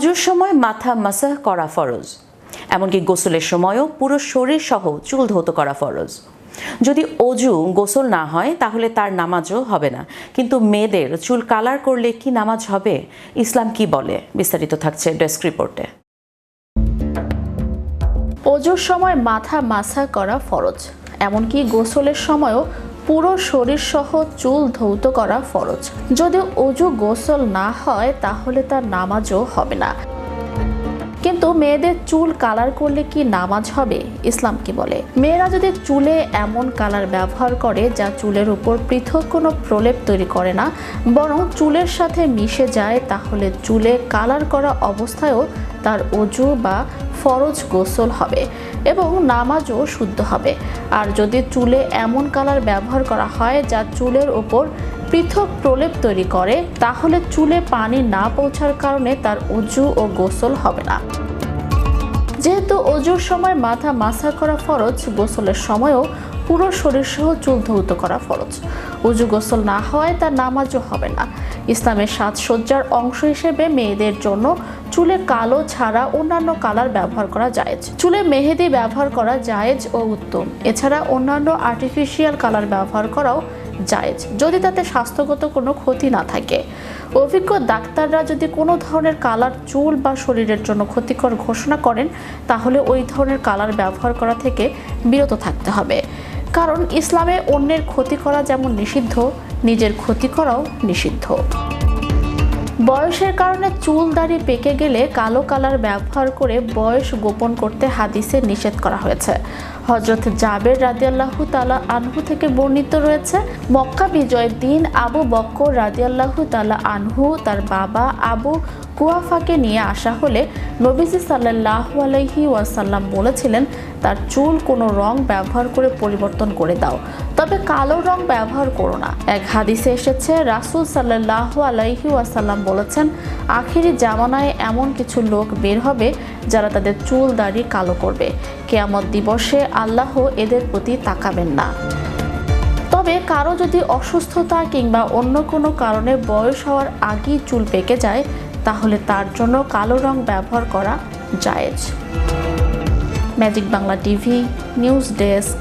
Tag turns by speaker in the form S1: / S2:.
S1: অজুর সময় মাথা মাসাহ করা ফরজ, এমনকি গোসলের সময়ও পুরো শরীর সহ চুল ধৌত করা ফরজ। যদি অজু গোসল না হয় তাহলে তার নামাজও হবে না। কিন্তু মেয়েদের চুল কালার করলে কি নামাজ হবে? ইসলাম কি বলে? বিস্তারিত থাকছে ডেস্ক রিপোর্টে।
S2: অজুর সময় মাথা মাসাহ করা ফরজ, এমনকি গোসলের সময়ও পুরো শরীর সহ চুল ধৌত করা ফরজ। যদি অজু গোসল না হয় তাহলে তার নামাজও হবে না। কিন্তু মেয়েদের চুল কালার করলে কি নামাজ হবে? ইসলাম কি বলে? মেয়েরা যদি চুলে এমন কালার ব্যবহার করে যা চুলের উপর পৃথক কোনো প্রলেপ তৈরি করে না, বরং চুলের সাথে মিশে যায়, তাহলে চুলে কালার করা অবস্থায়ও তার অজু বা ফরজ গোসল হবে এবং নামাজও শুদ্ধ হবে। আর যদি চুলে এমন কালার ব্যবহার করা হয় যা চুলের উপর পৃথক প্রলেপ তৈরি করে, তাহলে চুলে পানি না পৌঁছার কারণে তার অজু ও গোসল হবে না। যেহেতু অজুর সময় মাথা মাসাহ করা ফরজ, গোসলের সময়ও পুরো শরীর সহ চুল ধৌত করা ফরজ। অজু গোসল না হওয়ায় তার নামাজও হবে না। ইসলামের সাজসজ্জার অংশ হিসেবে মেয়েদের জন্য চুলে কালো ছাড়া অন্যান্য কালার ব্যবহার করা জায়েজ। চুলে মেহেদি ব্যবহার করা জায়েজ ও উত্তম। এছাড়া অন্যান্য আর্টিফিশিয়াল কালার ব্যবহার করাও জায়েজ, যদি তাতে স্বাস্থ্যগত কোনো ক্ষতি না থাকে। অভিজ্ঞ ডাক্তাররা যদি কোনো ধরনের কালার চুল বা শরীরের জন্য ক্ষতিকর ঘোষণা করেন, তাহলে ওই ধরনের কালার ব্যবহার করা থেকে বিরত থাকতে হবে। কারণ ইসলামে অন্যের ক্ষতি করা যেমন নিষিদ্ধ, নিজের ক্ষতি করাও নিষিদ্ধ। বয়সের কারণে চুল দাড়ি পেকে গেলে কালো কালার ব্যবহার করে বয়স গোপন করতে হাদিসে নিষেধ করা হয়েছে। হযরত জাবের রাদিয়াল্লাহু তাআলা আনহু থেকে বর্ণিত রয়েছে, মক্কা বিজয়ের দিন আবু বকর রাদিয়াল্লাহু তাআলা আনহু তার বাবা আবু কুয়াফাকে নিয়ে আসা হলে নবীজি সাল্লাল্লাহু আলাইহি ওয়াসাল্লাম বলেছিলেন, তার চুল কোনো রং ব্যবহার করে পরিবর্তন করে দাও, তবে কালো রং ব্যবহার করো না। এক হাদিসে এসেছে, রাসূল সাল্লাল্লাহু আলাইহি ওয়াসাল্লাম বলেছেন, আখিরি জামানায় এমন কিছু লোক বের হবে যারা তাদের চুল দাড়ি কালো করবে। কিয়ামত দিবসে আল্লাহ এদের প্রতি তাকাবেন না। তবে কারো যদি অসুস্থতা কিংবা অন্য কোনো কারণে বয়স হওয়ার আগেই চুল পেকে যায়, তাহলে তার জন্য কালো রং ব্যবহার করা জায়েজ। Magic Bangla TV news desk.